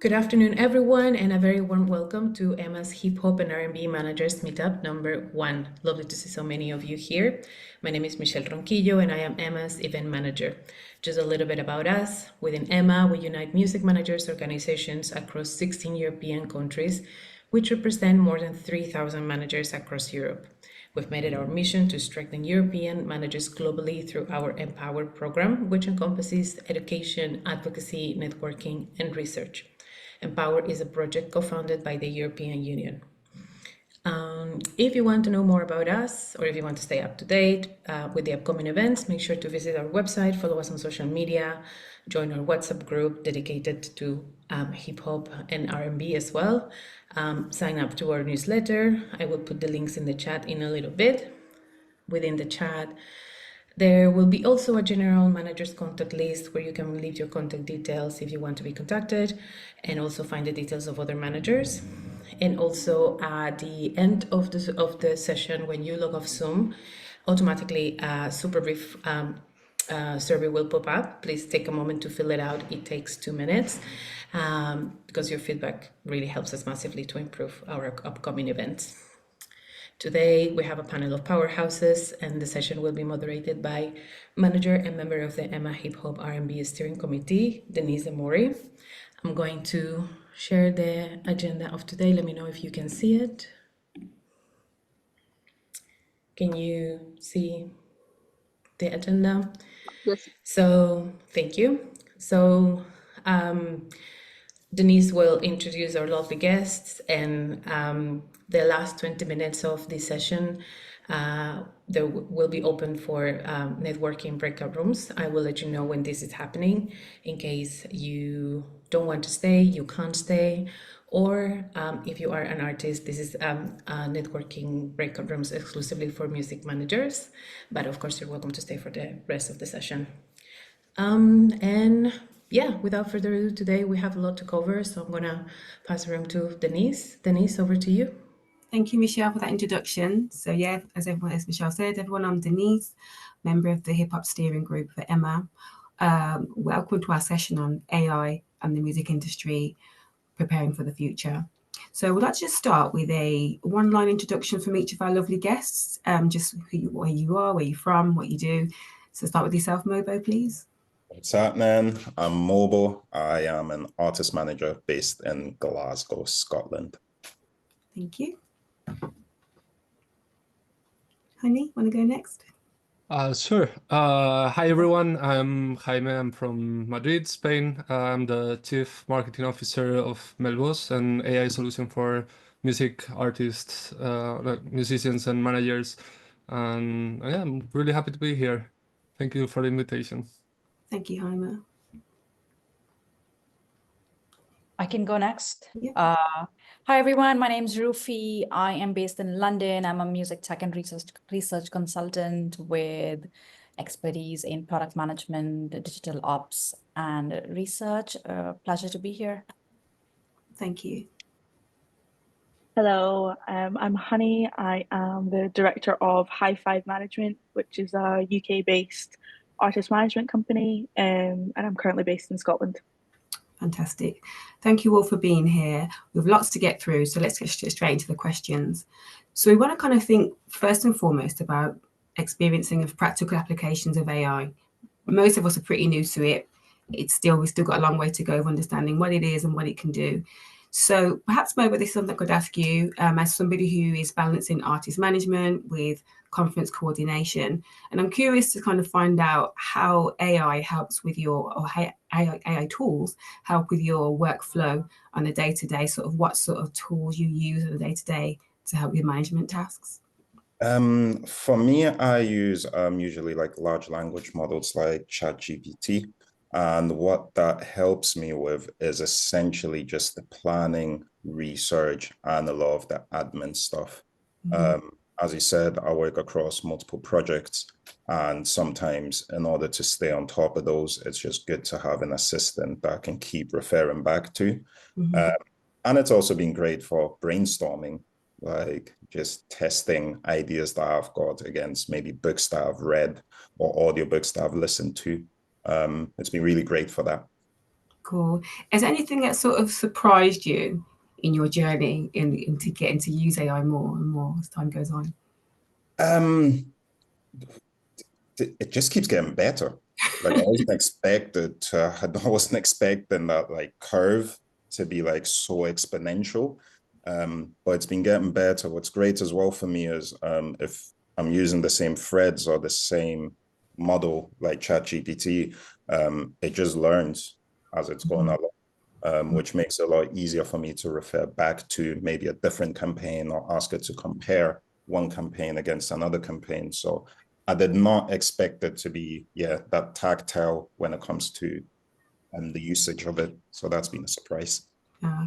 Good afternoon, everyone, and a very warm welcome to Emma's Hip Hop and R&B Managers Meetup number 1. Lovely to see so many of you here. My name is Michelle Ronquillo, and I am Emma's event manager. Just a little bit about us. Within Emma, we unite music managers organizations across 16 European countries, which represent more than 3,000 managers across Europe. We've made it our mission to strengthen European managers globally through our Empower program, which encompasses education, advocacy, networking, and research. Empower is a project co-founded by the European Union. If you want to know more about us, or if you want to stay up to date with the upcoming events, make sure to visit our website, follow us on social media, join our WhatsApp group dedicated to hip hop and R&B as well. Sign up to our newsletter. I will put the links in the chat in a little bit. Within the chat, there will be also a general manager's contact list where you can leave your contact details if you want to be contacted, and also find the details of other managers. And also at the end of the session, when you log off Zoom, automatically a super brief survey will pop up. Please take a moment to fill it out. It takes 2 minutes because your feedback really helps us massively to improve our upcoming events. Today, we have a panel of powerhouses, and the session will be moderated by manager and member of the Emma Hip Hop R&B Steering Committee, Denise Amori. I'm going to share the agenda of today. Let me know if you can see it. Can you see the agenda? Yes. So, thank you. So, Denise will introduce our lovely guests, and the last 20 minutes of this session there will be open for networking breakout rooms. I will let you know when this is happening in case you don't want to stay, you can't stay, or if you are an artist, this is networking breakout rooms exclusively for music managers. But of course, you're welcome to stay for the rest of the session. And yeah, without further ado, today we have a lot to cover, so I'm gonna pass the room to Denise. Denise, over to you. Thank you, Michelle, for that introduction. So yeah, as Michelle said, everyone, I'm Denise, member of the Hip Hop Steering Group for Emma. Welcome to our session on AI and the music industry, preparing for the future. So we'd like to just start with a one-line introduction from each of our lovely guests, just where you are, where you're from, what you do. So start with yourself, Mobo, please. What's happening? I'm Mobo. I am an artist manager based in Glasgow, Scotland. Thank you. Honey, want to go next? Sure. Hi, everyone. I'm Jaime. I'm from Madrid, Spain. I'm the Chief Marketing Officer of Melvos, an AI solution for music artists, musicians, and managers. And yeah, I'm really happy to be here. Thank you for the invitation. Thank you, Jaime. I can go next. Yeah. Hi, everyone. My name is Rufi. I am based in London. I'm a music tech and research consultant with expertise in product management, digital ops, and research. Pleasure to be here. Thank you. Hello, I'm Honey. I am the director of High Five Management, which is a UK-based artist management company, and I'm currently based in Scotland. Fantastic. Thank you all for being here. We have lots to get through, so let's get straight into the questions. So we want to kind of think first and foremost about experiencing of practical applications of AI. Most of us are pretty new to it. We've still got a long way to go of understanding what it is and what it can do. So perhaps, Mo, this is something I could ask you as somebody who is balancing artist management with conference coordination. And I'm curious to kind of find out how AI helps with your, or how AI tools help with your workflow on a day-to-day, sort of what sort of tools you use on a day-to-day to help with management tasks. For me, I use usually like large language models like ChatGPT. And what that helps me with is essentially just the planning, research, and a lot of the admin stuff. Mm-hmm. As you said, I work across multiple projects, and sometimes in order to stay on top of those, it's just good to have an assistant that I can keep referring back to. Mm-hmm. And it's also been great for brainstorming, like just testing ideas that I've got against maybe books that I've read or audiobooks that I've listened to. It's been really great for that. Cool. Is there anything that sort of surprised you in your journey into getting to use AI more and more as time goes on? It just keeps getting better. Like I wasn't expecting that like curve to be like so exponential. But it's been getting better. What's great as well for me is if I'm using the same threads or the same model like ChatGPT, it just learns as it's going along, which makes it a lot easier for me to refer back to maybe a different campaign or ask it to compare one campaign against another campaign. So I did not expect it to be, that tactile when it comes to the usage of it. So that's been a surprise.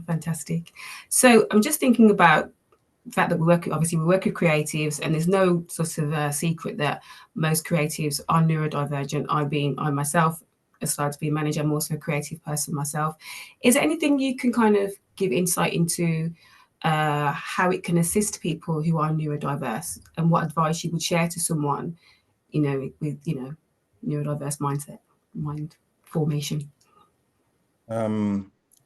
Fantastic. So I'm just thinking about the fact that we work with creatives, and there's no sort of secret that most creatives are neurodivergent. I myself, aside to be a manager, I'm also a creative person myself. Is there anything you can kind of give insight into how it can assist people who are neurodiverse, and what advice you would share to someone, with neurodiverse mind formation?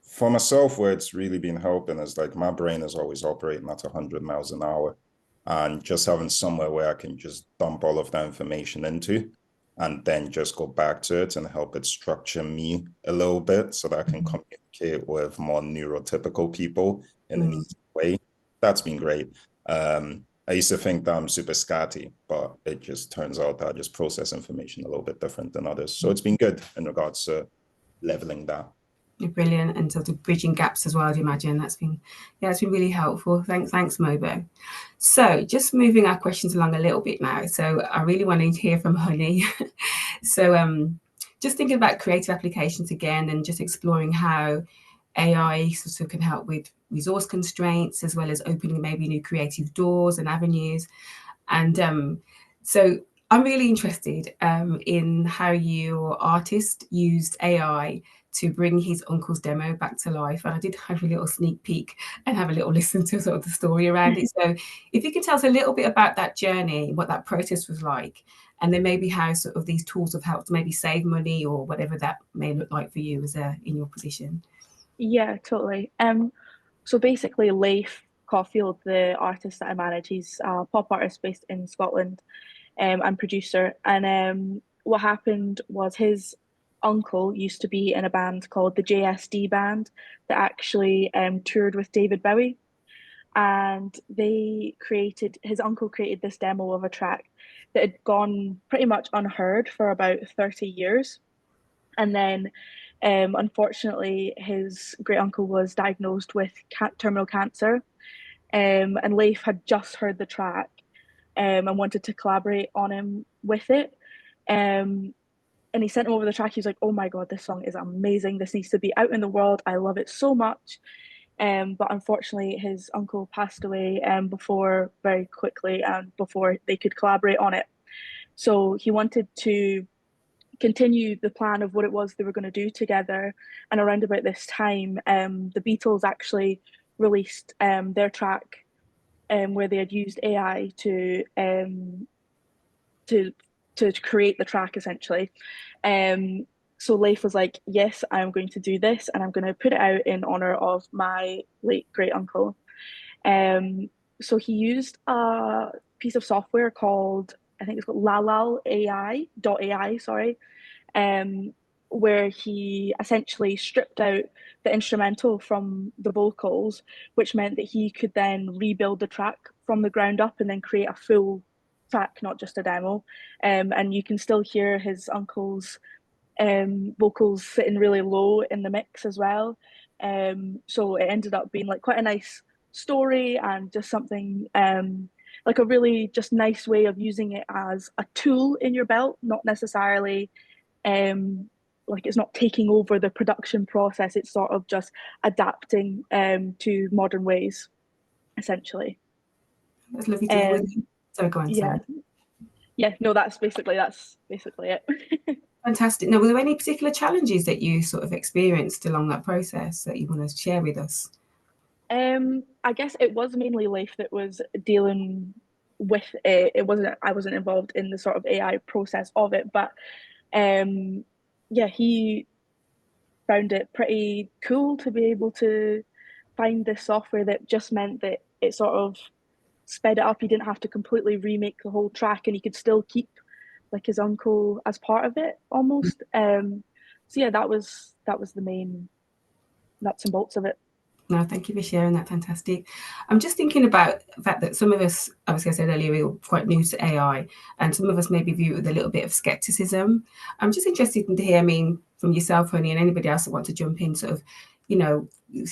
For myself, where it's really been helping is like my brain is always operating at 100 miles an hour, and just having somewhere where I can just dump all of that information into and then just go back to it and help it structure me a little bit so that I can communicate with more neurotypical people in an easy way. That's been great. I used to think that I'm super scatty, but it just turns out that I just process information a little bit different than others. So it's been good in regards to leveling that. You're brilliant, and sort of bridging gaps as well, I'd imagine. It's been really helpful. Thanks, Mobo. So just moving our questions along a little bit now. So I really wanted to hear from Honey. So just thinking about creative applications again, and just exploring how AI sort of can help with resource constraints, as well as opening maybe new creative doors and avenues. And so I'm really interested in how your artist used AI to bring his uncle's demo back to life. And I did have a little sneak peek and have a little listen to sort of the story around it. So if you could tell us a little bit about that journey, what that process was like, and then maybe how sort of these tools have helped maybe save money or whatever that may look like for you as in your position. Yeah, totally. So basically, Leif Caulfield, the artist that I manage, he's a pop artist based in Scotland, and producer. And what happened was his uncle used to be in a band called the JSD Band that actually toured with David Bowie. And his uncle created this demo of a track that had gone pretty much unheard for about 30 years. And then unfortunately, his great uncle was diagnosed with terminal cancer. And Leif had just heard the track and wanted to collaborate on him with it. And he sent him over the track. He was like, "Oh my God, this song is amazing. This needs to be out in the world. I love it so much." But unfortunately, his uncle passed away very quickly and before they could collaborate on it. So he wanted to continue the plan of what it was they were going to do together. And around about this time, the Beatles actually released their track where they had used AI to create the track essentially. So Leif was like, "Yes, I'm going to do this, and I'm going to put it out in honor of my late great uncle." So he used a piece of software called, I think it's called Lalal AI, sorry, where he essentially stripped out the instrumental from the vocals, which meant that he could then rebuild the track from the ground up and then create a full track, not just a demo. And you can still hear his uncle's vocals sitting really low in the mix as well. So it ended up being like quite a nice story and just something like a really just nice way of using it as a tool in your belt, not necessarily like it's not taking over the production process. It's sort of just adapting to modern ways, essentially. That's lovely to hear. So go on. Yeah. Sorry. Yeah, no, that's basically it. Fantastic. Now, were there any particular challenges that you sort of experienced along that process that you want to share with us? I guess it was mainly Leif that was dealing with it. I wasn't involved in the sort of AI process of it, but yeah, he found it pretty cool to be able to find this software that just meant that it sort of sped it up. He didn't have to completely remake the whole track, and he could still keep like his uncle as part of it almost. So yeah, that was the main nuts and bolts of it. No, thank you for sharing that. Fantastic. I'm just thinking about the fact that some of us, obviously I said earlier, we were quite new to AI, and some of us maybe view it with a little bit of skepticism. I'm just interested to hear, I mean, from yourself, Honey, and anybody else that want to jump in, sort of, you know,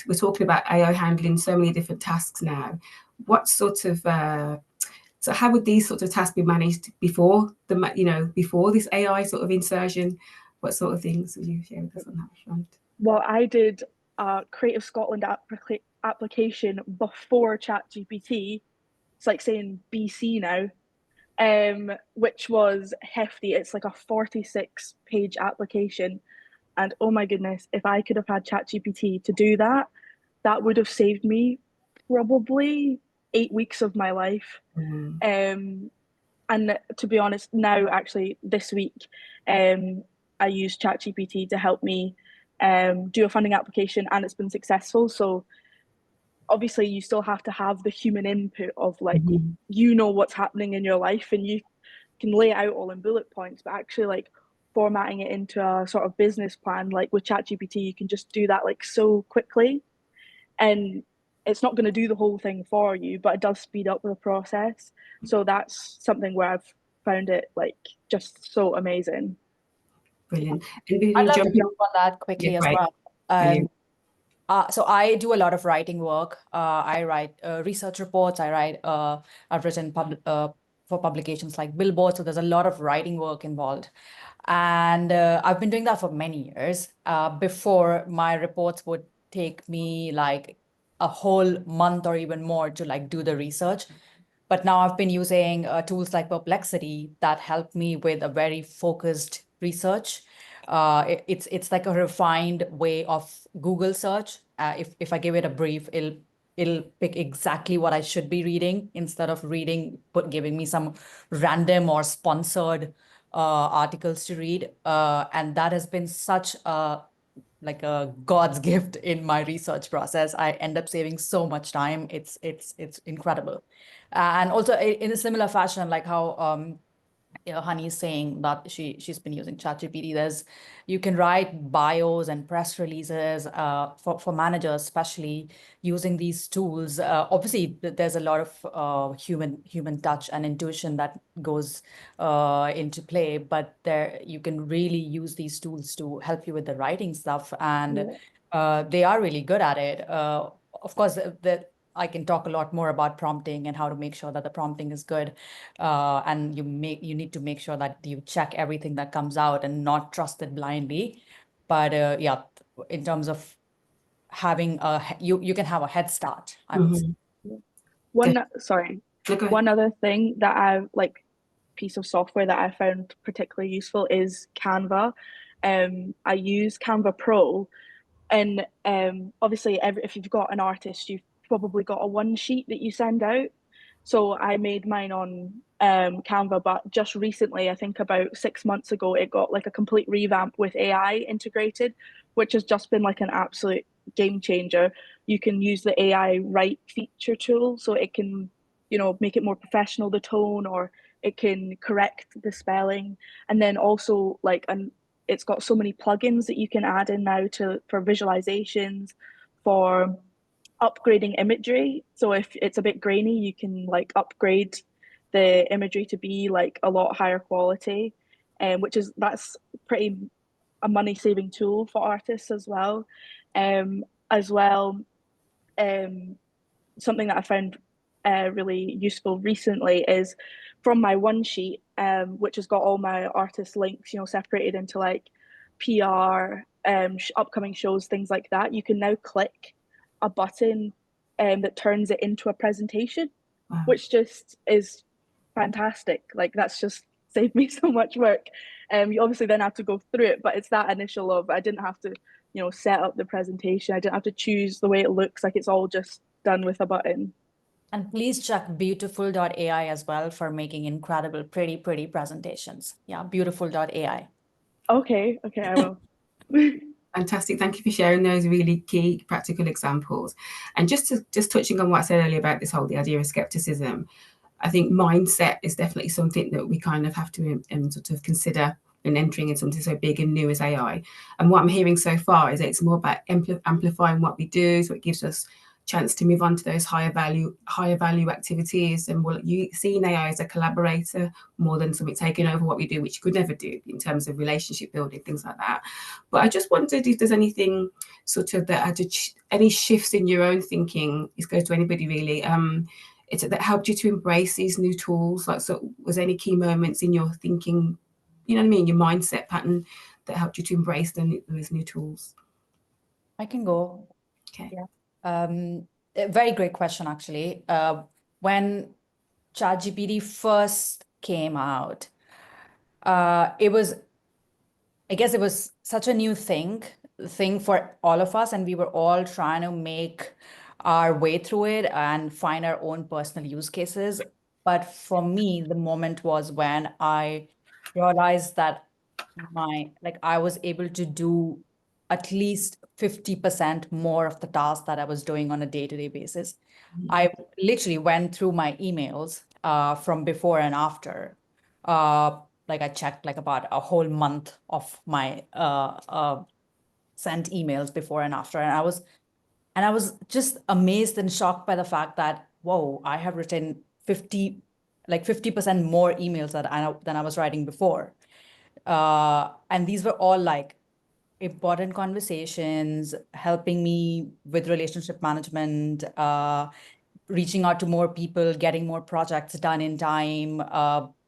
we're talking about AI handling so many different tasks now. What sort of, so how would these sorts of tasks be managed before the, you know, before this AI sort of insertion? What sort of things would you share with us on that front? Well, I did a Creative Scotland application before ChatGPT. It's like saying BC now, which was hefty. It's like a 46-page application. And oh my goodness, if I could have had ChatGPT to do that, that would have saved me probably 8 weeks of my life. And to be honest, now actually this week, I used ChatGPT to help me do a funding application, and it's been successful. So obviously you still have to have the human input of like, you know what's happening in your life, and you can lay it out all in bullet points, but actually like formatting it into a sort of business plan, like with ChatGPT, you can just do that like so quickly. And it's not going to do the whole thing for you, but it does speed up the process. So that's something where I've found it like just so amazing. Brilliant. I'd love to jump on that quickly as well. So I do a lot of writing work. I write research reports. I've written for publications like Billboard. So there's a lot of writing work involved. And I've been doing that for many years. Before, my reports would take me like a whole month or even more to like do the research. But now I've been using tools like Perplexity that help me with a very focused research. It's like a refined way of Google search. If I give it a brief, it'll pick exactly what I should be reading instead of giving me some random or sponsored articles to read. And that has been such like a God's gift in my research process. I end up saving so much time. It's incredible. And also in a similar fashion, like how Honey is saying that she's been using ChatGPT. You can write bios and press releases for managers, especially using these tools. Obviously, there's a lot of human touch and intuition that goes into play, but you can really use these tools to help you with the writing stuff, and they are really good at it. Of course, I can talk a lot more about prompting and how to make sure that the prompting is good. And you need to make sure that you check everything that comes out and not trust it blindly. But yeah, in terms of having you can have a head start, I would say. One other thing that piece of software that I found particularly useful is Canva. I use Canva Pro, and obviously if you've got an artist, you've probably got a one sheet that you send out. So I made mine on Canva, but just recently, I think about 6 months ago, it got like a complete revamp with AI integrated, which has just been like an absolute game changer. You can use the AI write feature tool, so it can, make it more professional, the tone, or it can correct the spelling. And then also it's got so many plugins that you can add in now for visualizations, for upgrading imagery. So if it's a bit grainy, you can upgrade the imagery to be like a lot higher quality, that's pretty a money-saving tool for artists as well. Something that I found really useful recently is from my one sheet, which has got all my artist links, separated into like PR, upcoming shows, things like that. You can now click a button that turns it into a presentation, which just is fantastic. Like that's just saved me so much work. You obviously then have to go through it, but it's that initial of I didn't have to, set up the presentation. I didn't have to choose the way it looks. Like it's all just done with a button. And please check beautiful.ai as well for making incredible, pretty presentations. Yeah, beautiful.ai. Okay, I will. Fantastic. Thank you for sharing those really key practical examples. And just touching on what I said earlier about the idea of skepticism, I think mindset is definitely something that we kind of have to sort of consider in entering in something so big and new as AI. And what I'm hearing so far is that it's more about amplifying what we do, so it gives us chance to move on to those higher value activities. And you see AI as a collaborator more than something taking over what we do, which you could never do in terms of relationship building, things like that. But I just wondered if there's anything sort of that had any shifts in your own thinking. This goes to anybody really. That helped you to embrace these new tools. Like, so was any key moments in your thinking, you know what I mean, your mindset pattern that helped you to embrace those new tools? I can go. Okay. Yeah. A very great question, actually. When ChatGPT first came out, I guess it was such a new thing for all of us, and we were all trying to make our way through it and find our own personal use cases. But for me, the moment was when I realized that I was able to do at least 50% more of the tasks that I was doing on a day-to-day basis. I literally went through my emails from before and after. I checked about a whole month of my sent emails before and after, and I was just amazed and shocked by the fact that, whoa, I have written 50% more emails than I was writing before. And these were all important conversations, helping me with relationship management, reaching out to more people, getting more projects done in time,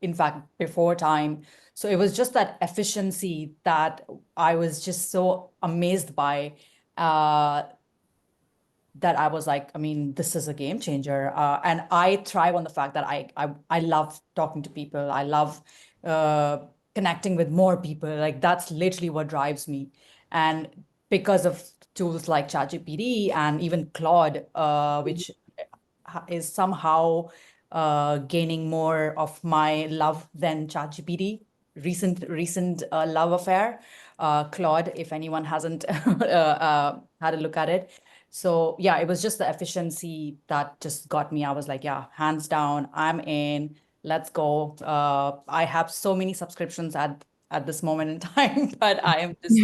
in fact, before time. So it was just that efficiency that I was just so amazed by, that I was like, I mean, this is a game changer. And I thrive on the fact that I love talking to people. I love connecting with more people. Like, that's literally what drives me. And because of tools like ChatGPT and even Claude, which is somehow gaining more of my love than ChatGPT, recent love affair. Claude, if anyone hasn't had a look at it. So yeah, it was just the efficiency that just got me. I was like, yeah, hands down, I'm in. Let's go. I have so many subscriptions at this moment in time, but I am just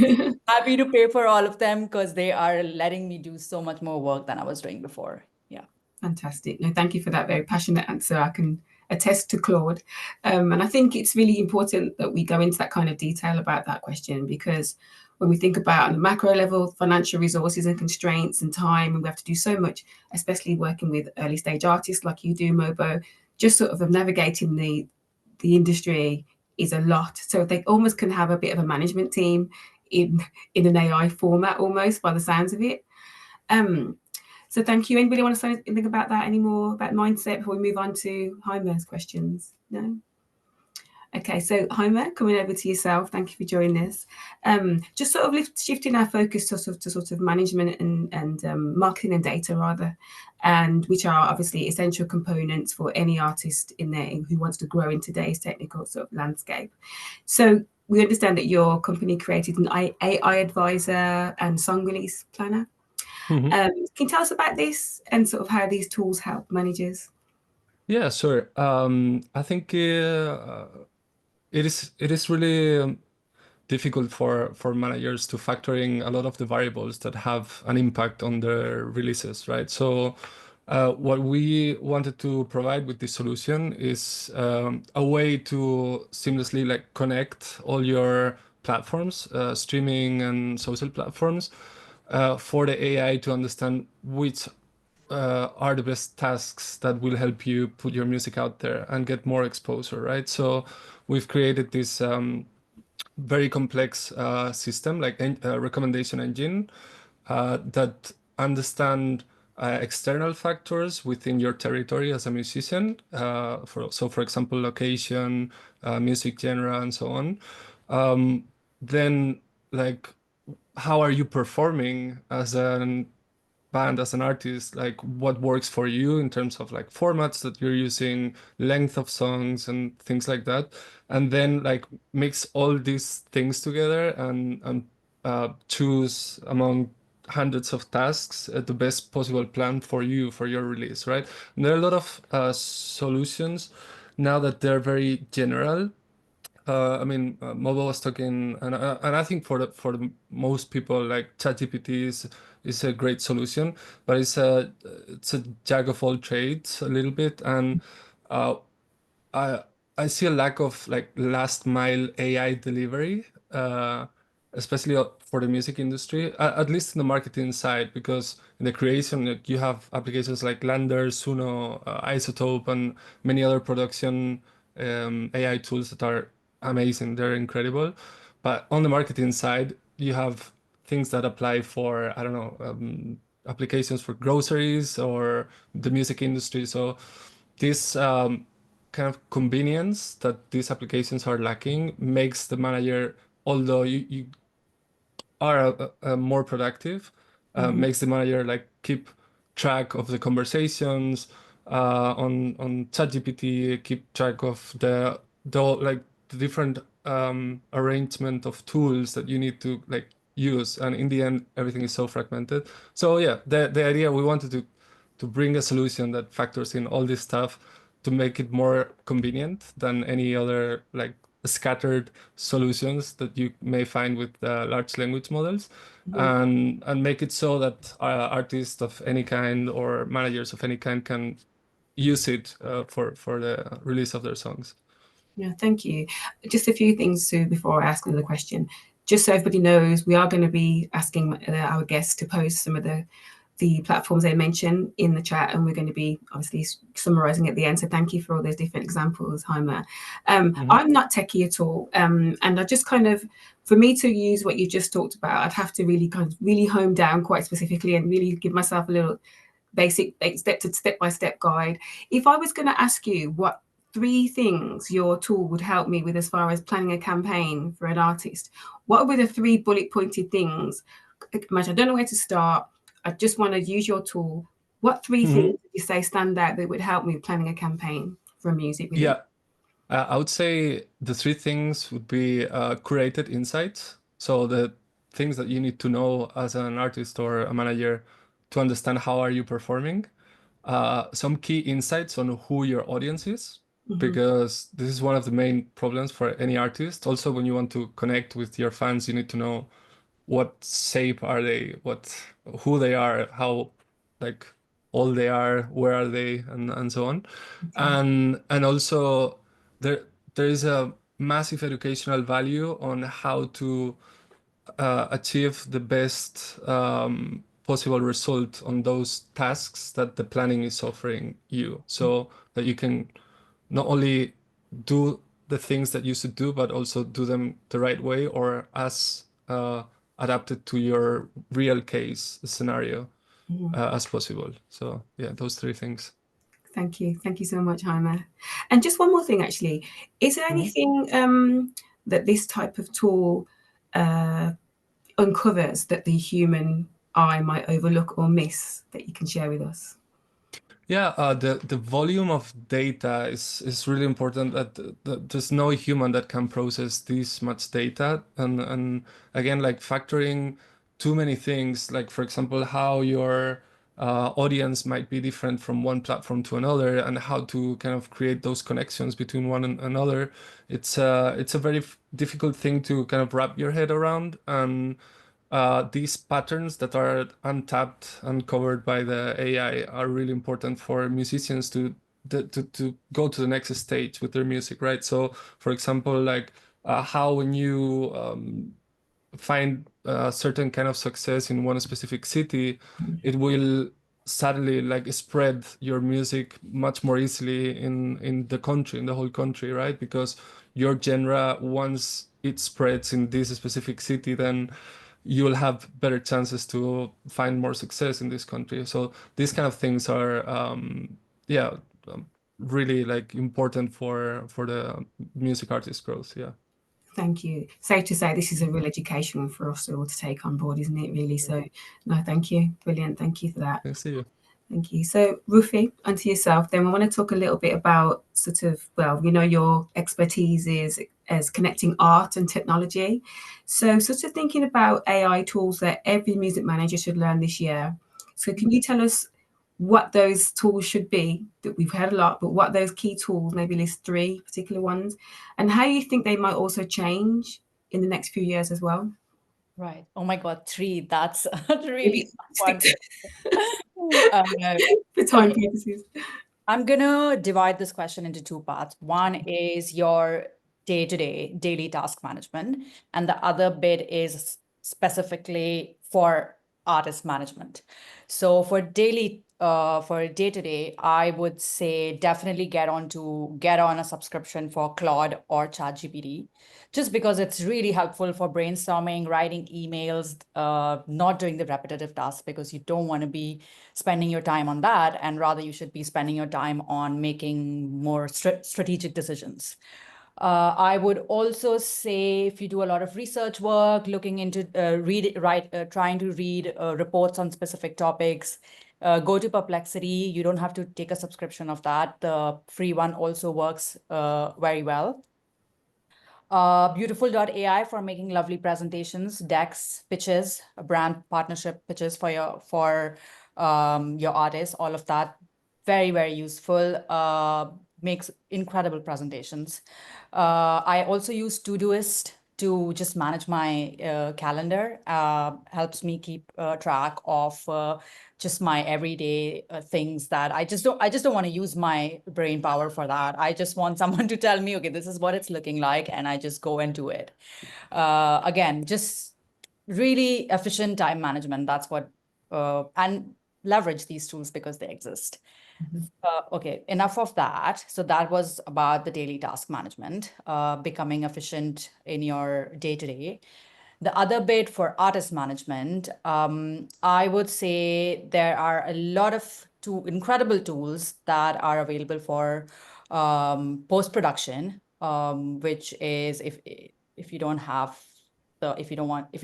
happy to pay for all of them because they are letting me do so much more work than I was doing before. Yeah. Fantastic. No, thank you for that very passionate answer. I can attest to Claude. And I think it's really important that we go into that kind of detail about that question, because when we think about on the macro level, financial resources and constraints and time, and we have to do so much, especially working with early stage artists like you do, Mobo, just sort of navigating the industry is a lot. So they almost can have a bit of a management team in an AI format almost, by the sounds of it. So thank you. Anybody want to say anything about that anymore, about mindset, before we move on to Jaime's questions? No? Okay, so Jaime, coming over to yourself. Thank you for joining us. Just sort of shifting our focus to sort of management and marketing and data rather, and which are obviously essential components for any artist in there who wants to grow in today's technical sort of landscape. So we understand that your company created an AI advisor and song release planner. Can you tell us about this and sort of how these tools help managers? Yeah, sure. I think it is really difficult for managers to factor in a lot of the variables that have an impact on their releases, right? So what we wanted to provide with this solution is a way to seamlessly connect all your platforms, streaming and social platforms, for the AI to understand which are the best tasks that will help you put your music out there and get more exposure, right? So we've created this very complex system, like a recommendation engine that understand external factors within your territory as a musician. For example, location, music genre, and so on. Then, how are you performing as a band, as an artist? Like, what works for you in terms of formats that you're using, length of songs, and things like that. And then mix all these things together and choose among hundreds of tasks the best possible plan for you for your release, right? And there are a lot of solutions now that they're very general. I mean, Mobile was talking, and I think for the most people, like ChatGPT is a great solution, but it's a jack of all trades a little bit, and uh, I I see a lack of like last mile AI delivery, especially for the music industry, at least in the marketing side, because in the creation, like, you have applications like Lander, Suno, Isotope, and many other production AI tools that are amazing. They're incredible. But on the marketing side, you have things that apply for, I don't know, applications for groceries or the music industry. So this kind of convenience that these applications are lacking makes the manager, although you are more productive, makes the manager like keep track of the conversations on ChatGPT, keep track of the different arrangement of tools that you need to like use, and in the end everything is so fragmented. So yeah, the idea, we wanted to bring a solution that factors in all this stuff to make it more convenient than any other like scattered solutions that you may find with large language models, and make it so that artists of any kind or managers of any kind can use it for the release of their songs. Yeah, thank you. Just a few things, Sue, before I ask another question. Just so everybody knows, we are going to be asking our guests to post some of the platforms they mentioned in the chat, and we're going to be obviously summarizing at the end. So thank you for all those different examples, Jaime. I'm not techie at all, and I just kind of, for me to use what you just talked about, I'd have to really hone down quite specifically and really give myself a little basic step-by-step guide. If I was going to ask you what 3 things your tool would help me with as far as planning a campaign for an artist, what were the 3 bullet pointed things? Imagine I don't know where to start. I just want to use your tool. What 3 things would you say stand out that would help me planning a campaign for a music video? Yeah, I would say the 3 things would be curated insights. So the things that you need to know as an artist or a manager to understand how are you performing. Some key insights on who your audience is, because this is one of the main problems for any artist. Also, when you want to connect with your fans, you need to know what shape are they, who they are, how like old they are, where are they, and so on. And also there is a massive educational value on how to achieve the best possible result on those tasks that the planning is offering you, so that you can not only do the things that you should do, but also do them the right way or as adapted to your real case scenario as possible. So yeah, those 3 things. Thank you so much, Jaime. And just one more thing, actually, is there anything that this type of tool uncovers that the human eye might overlook or miss that you can share with us? Yeah, the volume of data is really important. That there's no human that can process this much data, and again, like factoring too many things, like for example, how your audience might be different from one platform to another, and how to kind of create those connections between one and another. It's a very difficult thing to kind of wrap your head around, and these patterns that are untapped and covered by the AI are really important for musicians to go to the next stage with their music, right? So, for example, like how when you find a certain kind of success in one specific city, it will suddenly like spread your music much more easily in the country, in the whole country, right? Because your genre, once it spreads in this specific city, then you'll have better chances to find more success in this country. So these kind of things are really like important for the music artist growth. Yeah. Thank you. Safe to say this is a real education for us all to take on board, isn't it, really? So, no, thank you. Brilliant. Thank you for that. Thanks to you. Thank you. So, Rufi, onto yourself. Then we want to talk a little bit about sort of, well, we know your expertise is as connecting art and technology. So sort of thinking about AI tools that every music manager should learn this year. So can you tell us what those tools should be? That we've heard a lot, but what those key tools, maybe list 3 particular ones, and how you think they might also change in the next few years as well? Right. Oh my God, 3. That's a Maybe really stick fun. for time Okay. purposes. I'm gonna divide this question into 2 parts. One is your day-to-day, daily task management, and the other bit is specifically for artist management. So for day-to-day, I would say definitely get on a subscription for Claude or ChatGPT, just because it's really helpful for brainstorming, writing emails, not doing the repetitive tasks, because you don't want to be spending your time on that, and rather you should be spending your time on making more strategic decisions. I would also say if you do a lot of research work, looking into trying to read reports on specific topics, go to Perplexity. You don't have to take a subscription of that. The free one also works very well. Beautiful.ai for making lovely presentations, decks, pitches, brand partnership pitches for your artists. All of that, very, very useful. Makes incredible presentations. I also use Todoist to just manage my calendar. Helps me keep track of just my everyday things that I just don't want to use my brain power for that. I just want someone to tell me, okay, this is what it's looking like, and I just go and do it. Again, just really efficient time management. That's what and leverage these tools because they exist. Okay, enough of that. So that was about the daily task management, becoming efficient in your day-to-day. The other bit for artist management, I would say there are a lot of incredible tools that are available for post-production, which is if you don't have if you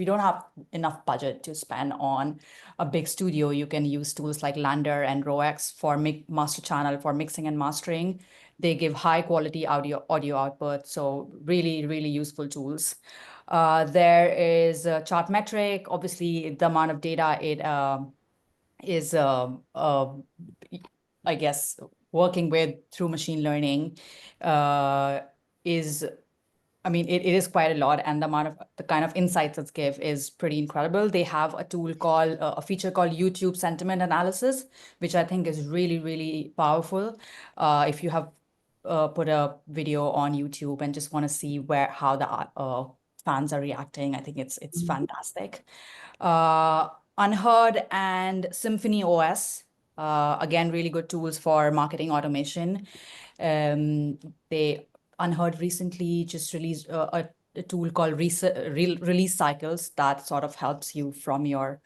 don't have enough budget to spend on a big studio, you can use tools like Lander and ROX for master channel for mixing and mastering. They give high quality audio output, so really, really useful tools. There is Chartmetric. Obviously, the amount of data it is, I guess, working with through machine learning is, I mean, it is quite a lot, and the kind of insights it's give is pretty incredible. They have a tool called a feature called YouTube Sentiment Analysis, which I think is really, really powerful. If you have put a video on YouTube and just want to see how the fans are reacting, I think it's fantastic. Unheard and Symphony OS, again, really good tools for marketing automation. They Unheard recently just released a tool called release cycles that sort of helps you from your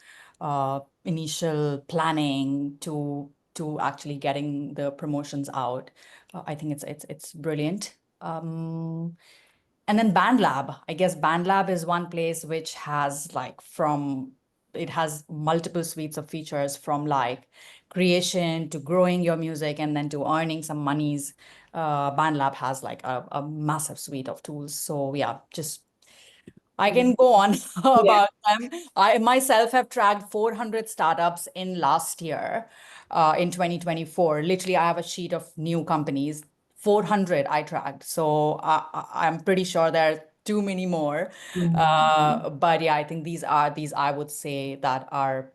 initial planning to actually getting the promotions out. I think it's brilliant. And then BandLab. I guess BandLab is one place which has it has multiple suites of features from like creation to growing your music and then to earning some monies. BandLab has like a massive suite of tools. So yeah, I can go on about them. I myself have tracked 400 startups in last year, in 2024. Literally, I have a sheet of new companies. 400 I tracked. So I'm pretty sure there are too many more. But yeah, I think these I would say that are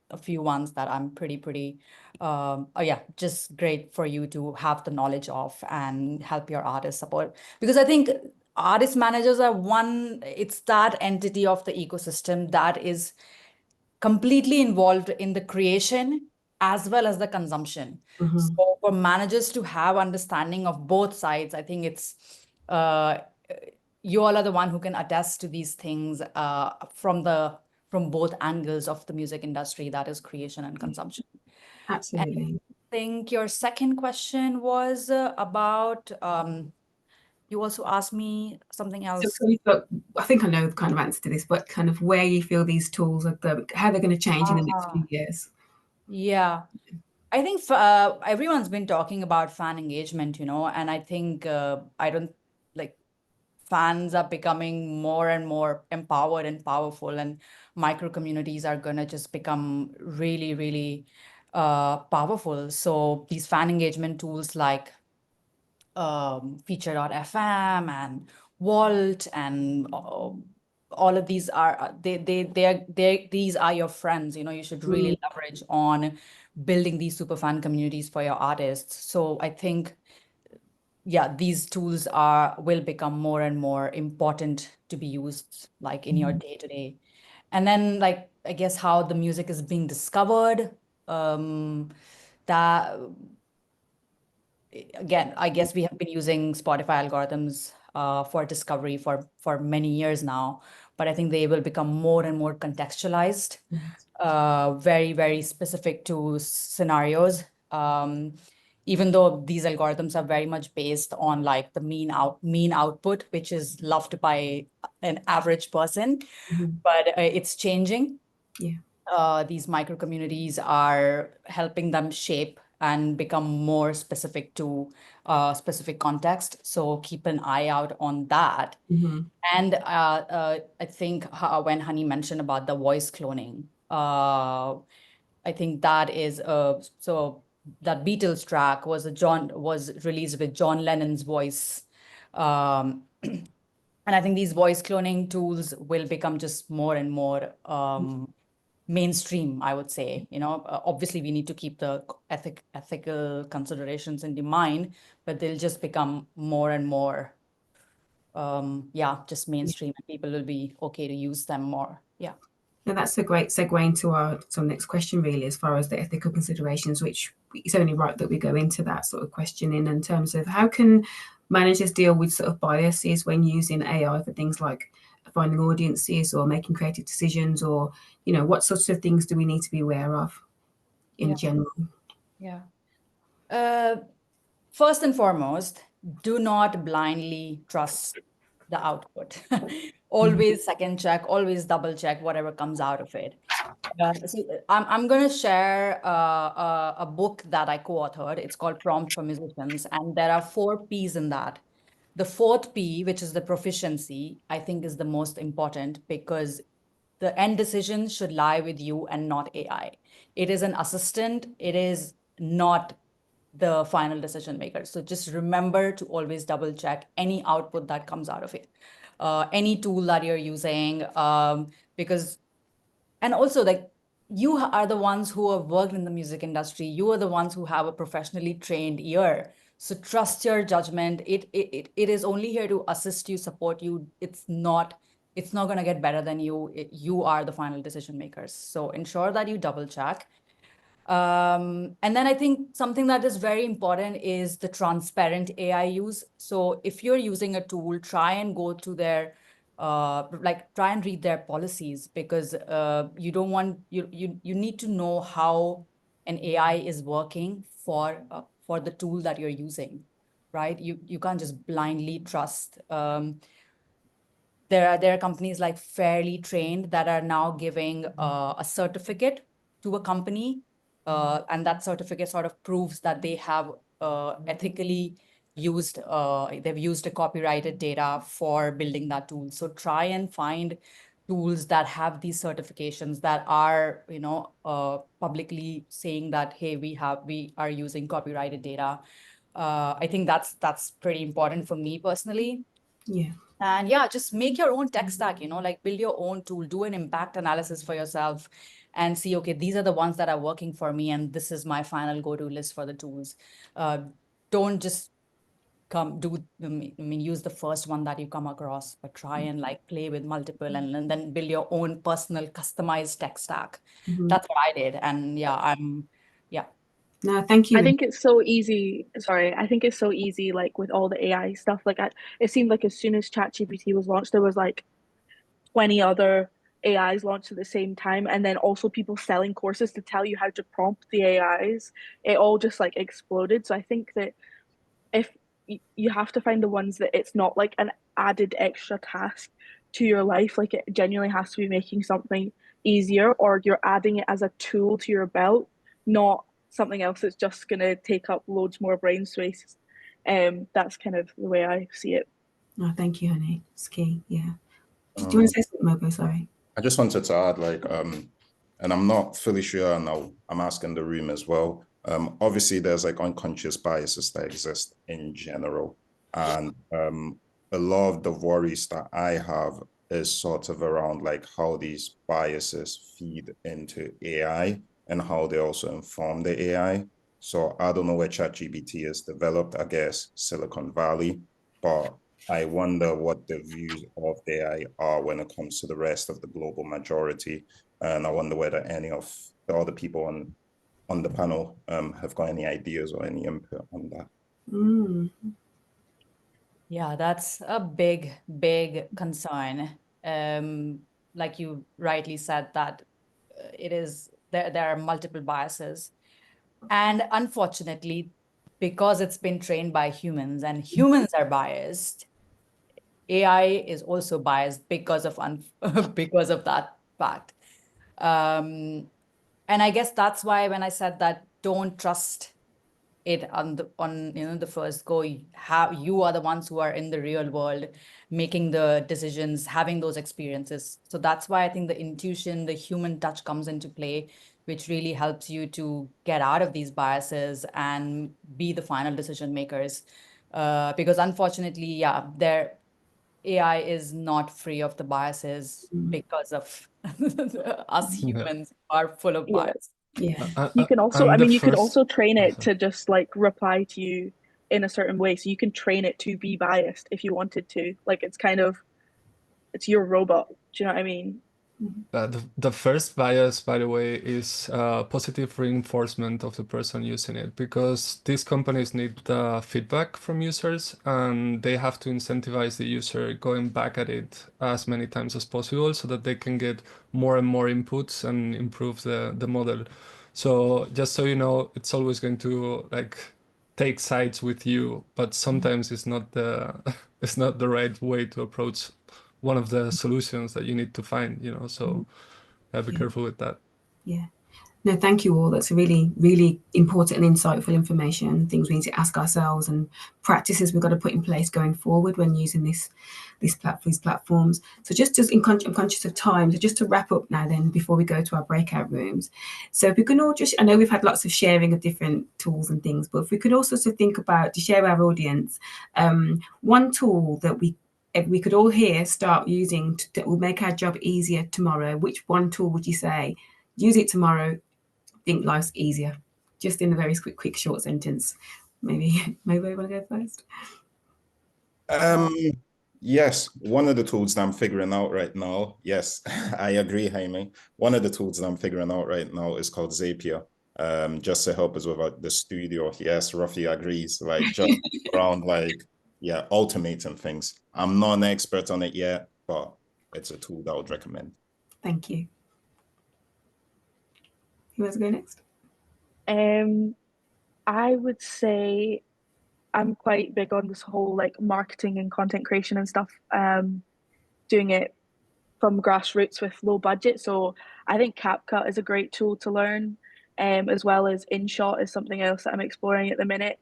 a few ones that I'm pretty yeah, just great for you to have the knowledge of and help your artists support. Because I think artist managers are it's that entity of the ecosystem that is completely involved in the creation as well as the consumption. So for managers to have understanding of both sides, I think it's you all are the one who can attest to these things from both angles of the music industry, that is creation and consumption. Absolutely. And I think your second question was about you also asked me something else. So I think I know the kind of answer to this, but kind of where you feel these tools are how they're going to change in the next few years. Yeah, I think everyone's been talking about fan engagement, and I think I don't like fans are becoming more and more empowered and powerful, and micro communities are going to just become really, really powerful. So these fan engagement tools like Feature.fm and Vault and all of these are these are your friends. You should really leverage on building these super fan communities for your artists. So I think, yeah, these tools will become more and more important to be used like in your day to day. And then like, I guess how the music is being discovered, that again, I guess we have been using Spotify algorithms for discovery for many years now, but I think they will become more and more contextualized, very, very specific to scenarios. Even though these algorithms are very much based on like the mean output, which is loved by an average person, but it's changing. Yeah. These micro communities are helping them shape and become more specific to specific context. So keep an eye out on that. And I think when Honey mentioned about the voice cloning, I think that is so that Beatles track was released with John Lennon's voice. And I think these voice cloning tools will become just more and more mainstream, I would say. Obviously we need to keep the ethical considerations in mind, but they'll just become more and more, just mainstream, and people will be okay to use them more. Yeah. Now that's a great segue into our next question, really, as far as the ethical considerations, which it's only right that we go into that sort of question in terms of how can managers deal with sort of biases when using AI for things like finding audiences or making creative decisions, or what sorts of things do we need to be aware of in general? Yeah. First and foremost, do not blindly trust the output. Always second check, always double check whatever comes out of it. So I'm going to share a book that I co-authored. It's called Prompt for Musicians, and there are 4 P's in that. The 4th P, which is the proficiency, I think is the most important, because the end decision should lie with you and not AI. It is an assistant. It is not the final decision maker. So just remember to always double check any output that comes out of it, any tool that you're using, because, and also like, you are the ones who have worked in the music industry. You are the ones who have a professionally trained ear. So trust your judgment. It is only here to assist you, support you. It's not going to get better than you. You are the final decision makers. So ensure that you double check. And then I think something that is very important is the transparent AI use. So if you're using a tool, try and go to their try and read their policies, because you don't want you need to know how an AI is working for the tool that you're using, right? You can't just blindly trust. There are companies like Fairly Trained that are now giving a certificate to a company, and that certificate sort of proves that they have ethically used they've used a copyrighted data for building that tool. So try and find tools that have these certifications that are publicly saying that, hey, we are using copyrighted data. I think that's pretty important for me personally. Yeah. And yeah, just make your own tech stack, like build your own tool, do an impact analysis for yourself and see, okay, these are the ones that are working for me, and this is my final go-to list for the tools. Don't just use the first one that you come across, but try and like play with multiple, and then build your own personal customized tech stack. That's what I did. And yeah. No, thank you. I think it's so easy. Sorry, I think it's so easy, like with all the AI stuff. Like, it seemed like as soon as ChatGPT was launched, there was like 20 other AIs launched at the same time, and then also people selling courses to tell you how to prompt the AIs. It all just like exploded. So I think that if you have to find the ones that it's not like an added extra task to your life, like it genuinely has to be making something easier, or you're adding it as a tool to your belt, not something else that's just going to take up loads more brain space. That's kind of the way I see it. Oh, thank you, honey. It's key. Yeah. Do you want to say something, Mobo? Sorry. I just wanted to add, like, and I'm not fully sure, and I'm asking the room as well. Obviously, there's like unconscious biases that exist in general, and a lot of the worries that I have is sort of around like how these biases feed into AI and how they also inform the AI. So I don't know where ChatGPT is developed. I guess Silicon Valley, but I wonder what the views of the AI are when it comes to the rest of the global majority. And I wonder whether any of the other people on the panel have got any ideas or any input on that. Yeah, that's a big, big concern. Like you rightly said, that there are multiple biases. And unfortunately, because it's been trained by humans and humans are biased, AI is also biased because of because of that fact. And I guess that's why when I said that don't trust it on the first go, you are the ones who are in the real world making the decisions, having those experiences. So that's why I think the intuition, the human touch comes into play, which really helps you to get out of these biases and be the final decision makers. Because unfortunately, yeah, AI is not free of the biases because of us humans are full of Yeah. bias. Yeah. You can also, I'm I the mean, you could first. also train it to just like reply to you in a certain way. So you can train it to be biased if you wanted to. Like it's your robot. Do you know what I mean? The first bias, by the way, is positive reinforcement of the person using it, because these companies need feedback from users and they have to incentivize the user going back at it as many times as possible so that they can get more and more inputs and improve the model. So just so you know, it's always going to like take sides with you, but sometimes it's not the it's not the right way to approach one of the solutions that you need to find, so be careful with that. Yeah. No, thank you all. That's really, really important and insightful information, things we need to ask ourselves and practices we've got to put in place going forward when using these platforms. So I'm conscious of time. So just to wrap up now then, before we go to our breakout rooms. So if we can all I know we've had lots of sharing of different tools and things, but if we could also think about, to share our audience, one tool that we could all here start using that will make our job easier tomorrow, which one tool would you say? Use it tomorrow, think life's easier. Just in a very quick short sentence. Maybe I want to go first. Yes, one of the tools that I'm figuring out right now, yes, I agree, Jaime. One of the tools that I'm figuring out right now is called Zapier. Just to help us with the studio. Yes, Rafi agrees. Like just around like, yeah, automating things. I'm not an expert on it yet, but it's a tool that I would recommend. Thank you. Who wants to go next? I would say I'm quite big on this whole like marketing and content creation and stuff. Doing it from grassroots with low budget. So I think CapCut is a great tool to learn, as well as InShot is something else that I'm exploring at the minute.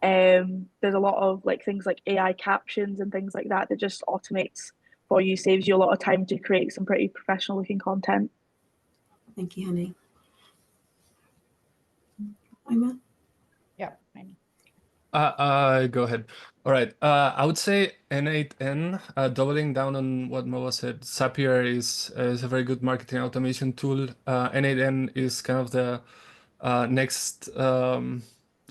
There's a lot of like things like AI captions and things like that that just automates for you, saves you a lot of time to create some pretty professional looking content. Thank you, honey. Emma? Yeah. Go ahead. All right. I would say N8N, doubling down on what Moa said, Zapier is a very good marketing automation tool. N8N is kind of the next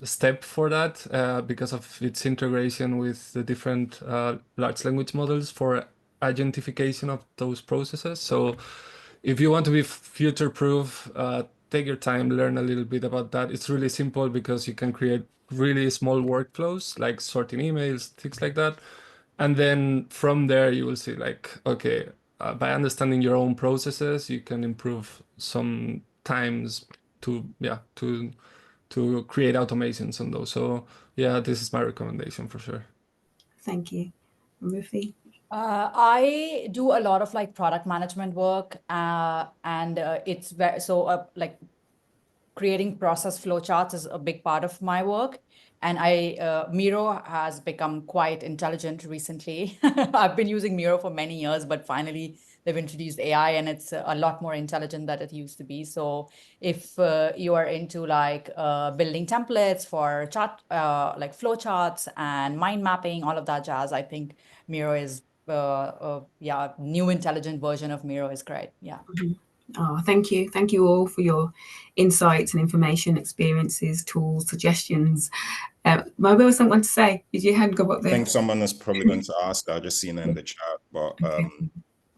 step for that because of its integration with the different large language models for agentification of those processes. So if you want to be future-proof, take your time, learn a little bit about that. It's really simple because you can create really small workflows like sorting emails, things like that. And then from there, you will see like, okay, by understanding your own processes, you can improve some times to create automations on those. So yeah, this is my recommendation for sure. Thank you. Rufi? I do a lot of like product management work, and it's very like creating process flowcharts is a big part of my work. And Miro has become quite intelligent recently. I've been using Miro for many years, but finally they've introduced AI and it's a lot more intelligent than it used to be. So if you are into like building templates for chart, like flowcharts and mind mapping, all of that jazz, I think Miro is, yeah, new intelligent version of Miro is great. Yeah. Oh, thank you. Thank you all for your insights and information, experiences, tools, suggestions. Maybe was someone to say, did your hand go up there? I think someone is probably going to ask, I just seen it in the chat, but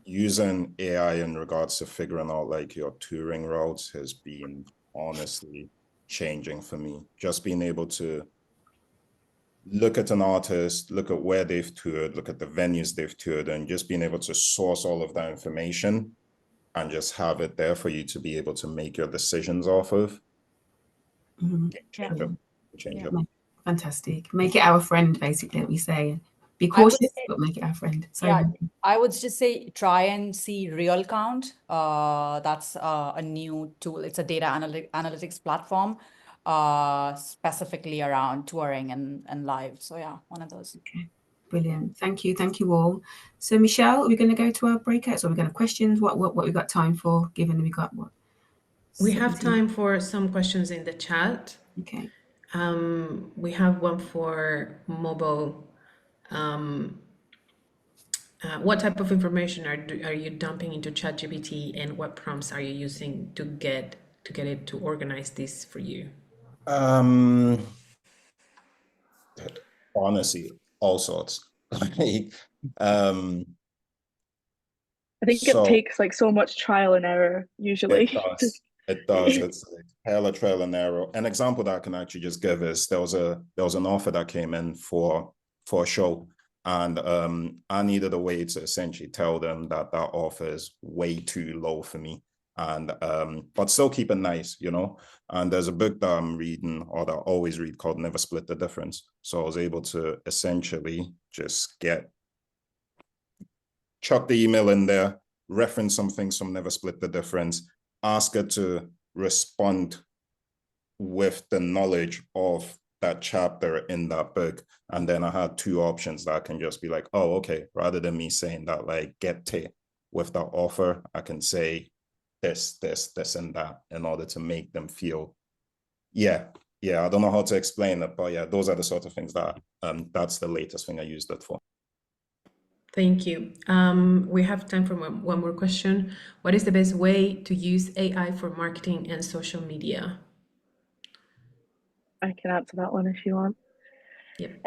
using AI in regards to figuring out like your touring routes has been honestly changing for me. Just being able to look at an artist, look at where they've toured, look at the venues they've toured, and just being able to source all of that information and just have it there for you to be able to make your decisions off of. Yeah. Fantastic. Make it our friend, basically, we say. Be cautious, but make it our friend. Sorry. Yeah, I would just say try and see Real Count. That's a new tool. It's a data analytics platform specifically around touring and live. So yeah, one of those. Okay, brilliant. Thank you. Thank you all. So Michelle, are we going to go to our breakouts or are we going to questions? What we got time for, given we got what? We have time for some questions in the chat. Okay. We have one for mobile. What type of information are you dumping into ChatGPT, and what prompts are you using to get it to organize this for you? Honestly, all sorts. Like, I think it takes like so much trial and error usually. It does. It's like hella trial and error. An example that I can actually just give is there was an offer that came in for a show, and I needed a way to essentially tell them that offer is way too low for me, and but still keep it nice, you know. And there's a book that I'm reading, or that I always read, called Never Split the Difference. So I was able to essentially just chuck the email in there, reference some things from Never Split the Difference, ask her to respond with the knowledge of that chapter in that book. And then I had two options that I can just be like, oh, okay, rather than me saying that, like, get to with that offer, I can say this, and that in order to make them feel, yeah, I don't know how to explain it, but yeah, those are the sort of things that, that's the latest thing I used it for. Thank you. We have time for one more question. What is the best way to use AI for marketing and social media? I can answer that one if you want. Yep.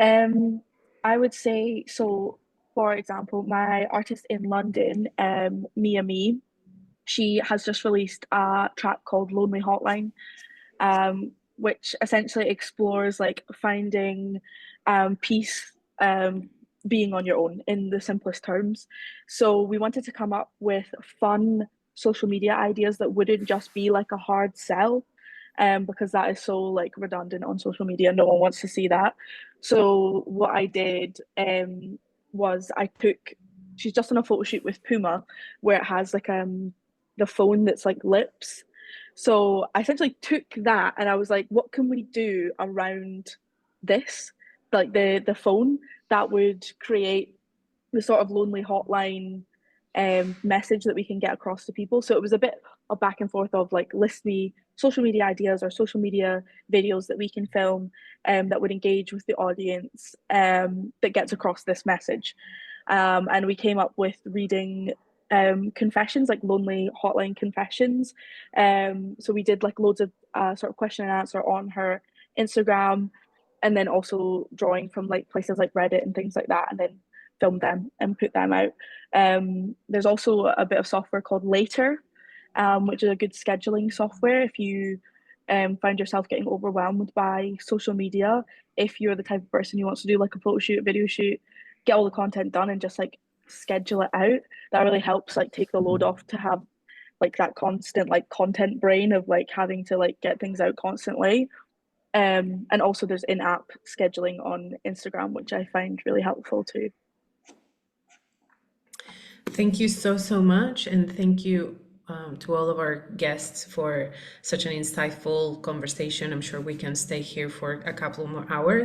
I would say, so for example, my artist in London, Mia Me, she has just released a track called Lonely Hotline, which essentially explores like finding peace, being on your own in the simplest terms. So we wanted to come up with fun social media ideas that wouldn't just be like a hard sell, because that is so like redundant on social media. No one wants to see that. So what I did was she's just on a photo shoot with Puma, where it has like the phone that's like lips. So I essentially took that and I was like, what can we do around this, like the phone, that would create the sort of lonely hotline message that we can get across to people. So it was a bit of back and forth of like, list me social media ideas or social media videos that we can film that would engage with the audience, that gets across this message. And we came up with reading confessions, like lonely hotline confessions. So we did like loads of sort of question and answer on her Instagram, and then also drawing from like places like Reddit and things like that, and then filmed them and put them out. There's also a bit of software called Later, which is a good scheduling software if you find yourself getting overwhelmed by social media. If you're the type of person who wants to do like a photo shoot, a video shoot, get all the content done and just like schedule it out, that really helps like take the load off to have like that constant like content brain of like having to like get things out constantly. And also there's in-app scheduling on Instagram, which I find really helpful too. Thank you so much, and thank you to all of our guests for such an insightful conversation. I'm sure we can stay here for a couple more hours.